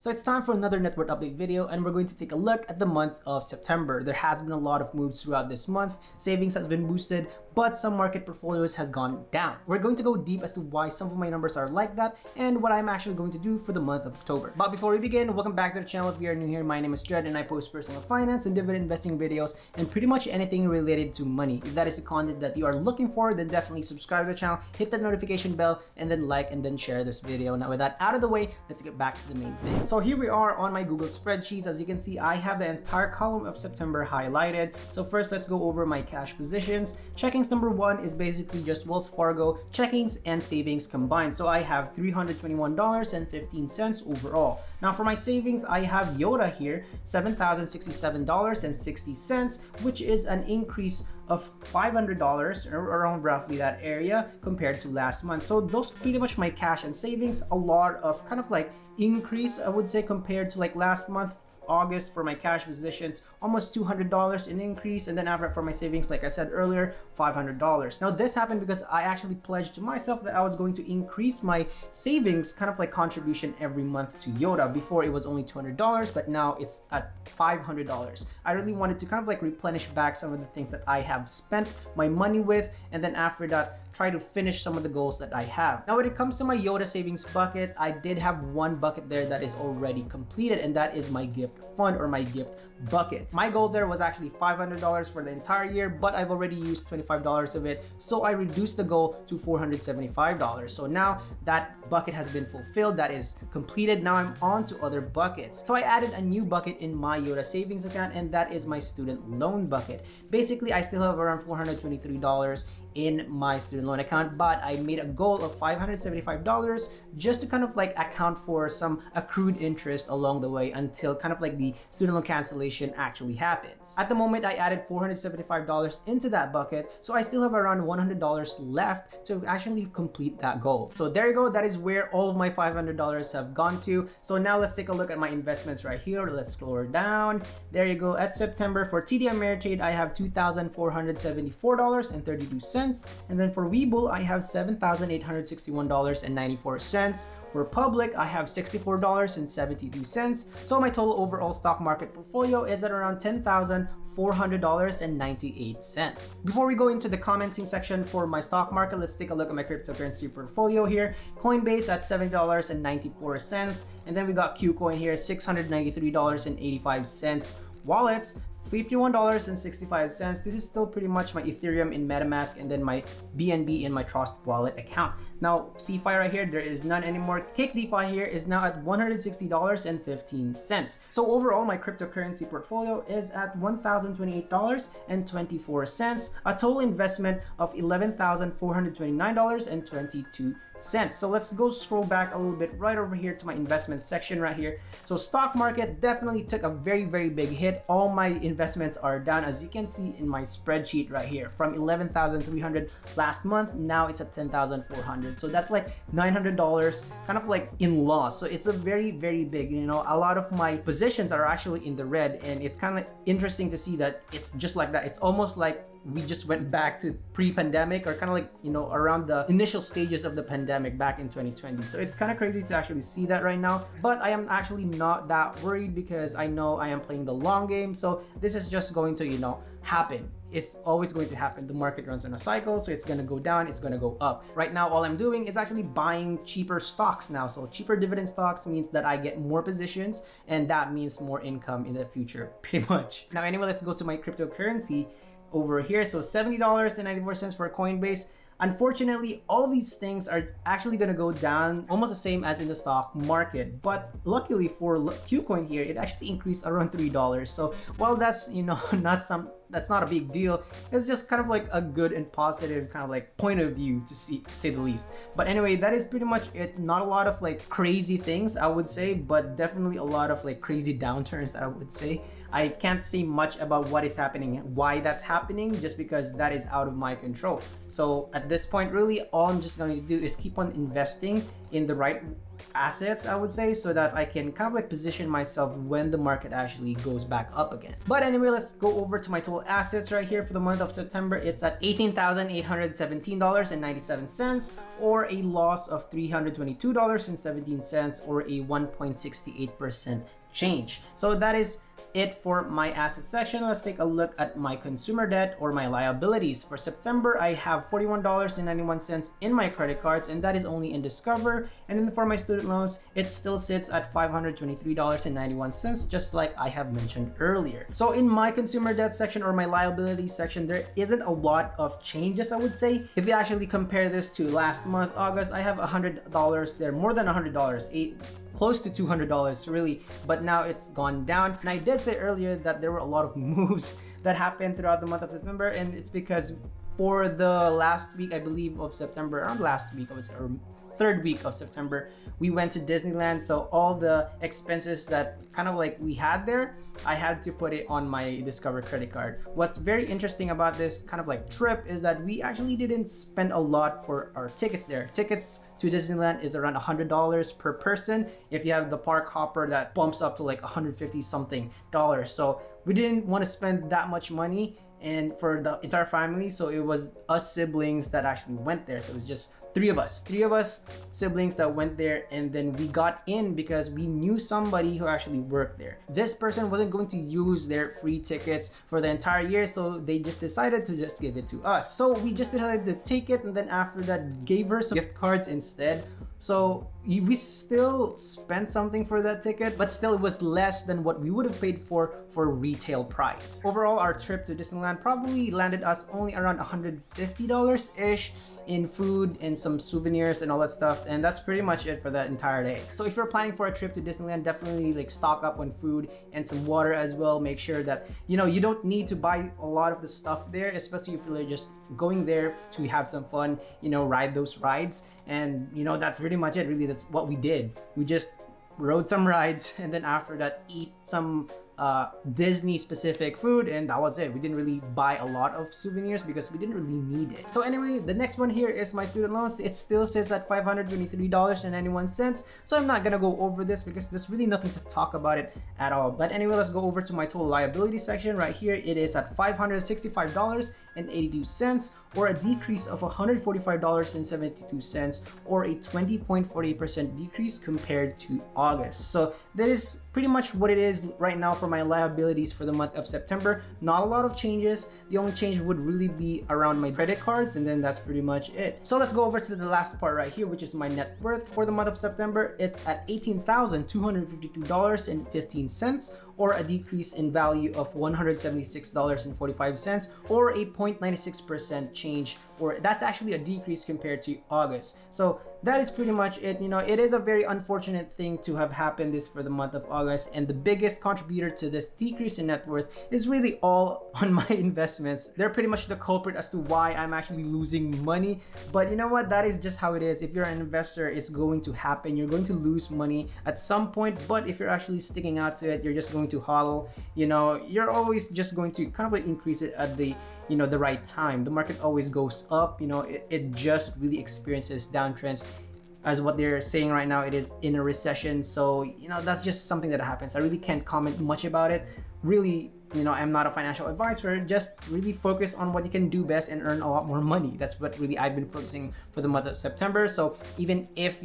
So it's time for another net worth update video, and we're going to take a look at the month of September. There has been a lot of moves throughout this month. Savings has been boosted, but some market portfolios has gone down. We're going to go deep as to why some of my numbers are like that and what I'm actually going to do for the month of October. But before we begin, welcome back to the channel. If you are new here, my name is Dredd and I post personal finance and dividend investing videos and pretty much anything related to money. If that is the content that you are looking for, then definitely subscribe to the channel, hit that notification bell, and then like and then share this video. Now with that out of the way, let's get back to the main thing. So here we are on my Google spreadsheets. As you can see, I have the entire column of September highlighted. So first, let's go over my cash positions. Checkings number one is basically just Wells Fargo checkings and savings combined. So I have $321.15 overall. Now for my savings, I have Yoda here, $7,067.60, which is an increase of $500 or around roughly that area compared to last month. So those are pretty much my cash and savings. A lot of kind of like increase, I would say, compared to like last month. August for my cash positions, almost $200 in increase, and then after for my savings, like I said earlier, $500. Now this happened because I actually pledged to myself that I was going to increase my savings kind of like contribution every month to Yoda. Before it was only $200, but now it's at $500. I really wanted to kind of like replenish back some of the things that I have spent my money with, and then after that try to finish some of the goals that I have. Now when it comes to my Yoda savings bucket, I did have one bucket there that is already completed, and that is my gift fund or my gift bucket. My goal there was actually $500 for the entire year, but I've already used $25 of it, so I reduced the goal to $475. So now that bucket has been fulfilled, that is completed. Now I'm on to other buckets. So I added a new bucket in my Yoda savings account, and that is my student loan bucket. Basically, I still have around $423 in my student loan account, but I made a goal of $575 just to kind of like account for some accrued interest along the way until kind of like the student loan cancellation actually happens. At the moment, I added $475 into that bucket, so I still have around $100 left to actually complete that goal. So there you go, that is where all of my $500 have gone to. So now let's take a look at my investments right here. Let's scroll down. There you go. At September, for TD Ameritrade, I have $2,474.32. And then for Webull, I have $7,861.94. For Public, I have $64.72. So my total overall stock market portfolio is at around $10,400.98. Before we go into the commenting section for my stock market, let's take a look at my cryptocurrency portfolio here. Coinbase at $7.94. And then we got Qcoin here, $693.85. Wallets, $51.65. This is still pretty much my Ethereum in MetaMask, and then my BNB in my Trust Wallet account. Now, CeFi right here, there is none anymore. Cake DeFi here is now at $160.15. So overall, my cryptocurrency portfolio is at $1,028.24, a total investment of $11,429.22. So let's go scroll back a little bit right over here to my investment section right here. So stock market definitely took a very big hit. All my investments are down, as you can see in my spreadsheet right here, from 11,300 last month. Now it's at 10,400. So that's like $900 kind of like in loss. So it's a very big, you know, a lot of my positions are actually in the red, and it's kind of interesting to see that it's just like that. It's almost like we just went back to pre-pandemic, or kind of like, you know, around the initial stages of the pandemic back in 2020. So it's kind of crazy to actually see that right now, but I am actually not that worried because I know I am playing the long game. So this is just going to, you know, happen. It's always going to happen. The market runs on a cycle, so it's going to go down, it's going to go up. Right now, all I'm doing is actually buying cheaper stocks now. So cheaper dividend stocks means that I get more positions, and that means more income in the future, pretty much. Now, anyway, let's go to my cryptocurrency over here. So $70.94 for Coinbase. Unfortunately, all these things are actually going to go down almost the same as in the stock market, but luckily for Qcoin here, it actually increased around $3. So while that's, you know, that's not a big deal, it's just kind of like a good and positive kind of like point of view to say the least. But anyway, that is pretty much it. Not a lot of like crazy things, I would say, but definitely a lot of like crazy downturns, I would say. I can't say much about what is happening, why that's happening, just because that is out of my control. So at this point, really, all I'm just going to do is keep on investing in the right assets, I would say, so that I can kind of like position myself when the market actually goes back up again. But anyway, let's go over to my total assets right here for the month of September. It's at $18,817.97, or a loss of $322.17, or a 1.68% change. So that is it for my asset section. Let's take a look at my consumer debt or my liabilities. For September, I have $41.91 in my credit cards, and that is only in Discover. And then for my student loans, it still sits at $523.91, just like I have mentioned earlier. So in my consumer debt section or my liabilities section, there isn't a lot of changes, I would say. If you actually compare this to last month, August, I have $100 there, more than $100, close to $200 really, but now it's gone down. And I did say earlier that there were a lot of moves that happened throughout the month of September, and it's because for the last week, I believe, of September, around last week, or third week of September, we went to Disneyland. So all the expenses that kind of like we had there, I had to put it on my Discover credit card. What's very interesting about this kind of like trip is that we actually didn't spend a lot for our tickets there. Tickets to Disneyland is around $100 per person. If you have the park hopper, that bumps up to like $150 something dollars. So we didn't want to spend that much money and for the entire family. So it was us siblings that actually went there. So it was just three of us siblings that went there, and then we got in because we knew somebody who actually worked there. This person wasn't going to use their free tickets for the entire year, so they just decided to just give it to us. So we just decided to take it, and then after that gave her some gift cards instead. So we still spent something for that ticket, but still it was less than what we would have paid for retail price. Overall, our trip to Disneyland probably landed us only around $150-ish in food and some souvenirs and all that stuff, and that's pretty much it for that entire day. So if you're planning for a trip to Disneyland, definitely like stock up on food and some water as well. Make sure that you don't need to buy a lot of the stuff there, especially if you're just going there to have some fun, ride those rides. And that's pretty much it, really. That's what we did. We just rode some rides, and then after that eat some Disney specific food, and that was it. We didn't really buy a lot of souvenirs because we didn't really need it. So anyway, the next one here is my student loans. It still sits at $523.91. So I'm not gonna go over this because there's really nothing to talk about it at all. But anyway, let's go over to my total liability section right here. It is at $565.82, or a decrease of $145.72, or a 20.48% decrease compared to August. So that is pretty much what it is right now for my liabilities for the month of September. Not a lot of changes. The only change would really be around my credit cards, and then that's pretty much it. So let's go over to the last part right here, which is my net worth for the month of September. It's at $18,252.15, or a decrease in value of $176.45, or a 0.96% change, or that's actually a decrease compared to August. So that is pretty much it. It is a very unfortunate thing to have happened this for the month of August, and the biggest contributor to this decrease in net worth is really all on my investments. They're pretty much the culprit as to why I'm actually losing money. But you know what? That is just how it is. If you're an investor, it's going to happen. You're going to lose money at some point, but if you're actually sticking out to it, you're just going to hodl. You're always just going to kind of like increase it at the the right time. The market always goes up. It just really experiences downtrends. As what they're saying right now, it is in a recession. So that's just something that happens. I really can't comment much about it. Really, I'm not a financial advisor. Just really focus on what you can do best and earn a lot more money. That's what really I've been focusing for the month of September. So even if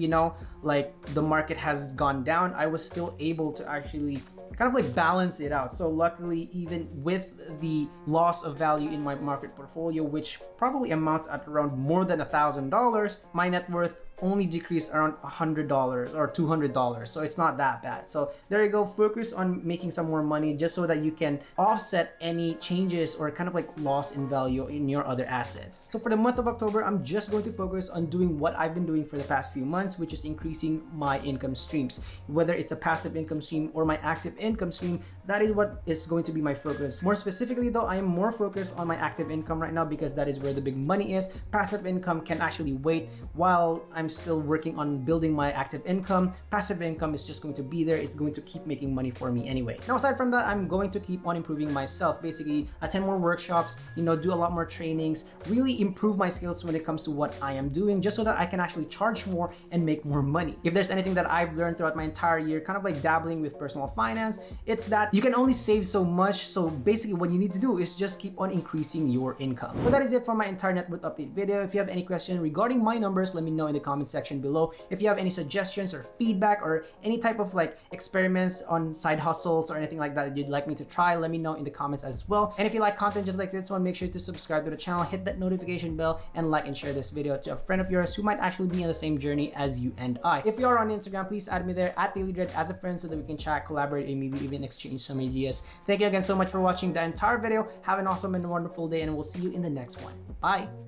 like the market has gone down, I was still able to actually kind of like balance it out. So luckily, even with the loss of value in my market portfolio, which probably amounts at around more than $1,000, my net worth only decreased around $100 or $200. So it's not that bad. So there you go. Focus on making some more money just so that you can offset any changes or kind of like loss in value in your other assets. So for the month of October, I'm just going to focus on doing what I've been doing for the past few months, which is increasing my income streams. Whether it's a passive income stream or my active income stream, that is what is going to be my focus. More specifically though, I am more focused on my active income right now because that is where the big money is. Passive income can actually wait while I'm I'm still working on building my active income. Passive income is just going to be there. It's going to keep making money for me anyway. Now, aside from that, I'm going to keep on improving myself. Basically, attend more workshops, do a lot more trainings, really improve my skills when it comes to what I am doing, just so that I can actually charge more and make more money. If there's anything that I've learned throughout my entire year, kind of like dabbling with personal finance, it's that you can only save so much. So basically what you need to do is just keep on increasing your income. But that is it for my entire net worth update video. If you have any question regarding my numbers, let me know in the comment section below. If you have any suggestions or feedback or any type of like experiments on side hustles or anything like that you'd like me to try, let me know in the comments as well. And if you like content just like this one, make sure to subscribe to the channel, hit that notification bell, and like and share this video to a friend of yours who might actually be on the same journey as you and I. If you are on Instagram, please add me there at DailyDredd as a friend so that we can chat, collaborate, and maybe even exchange some ideas. Thank you again so much for watching the entire video. Have an awesome and wonderful day, and we'll see you in the next one. Bye!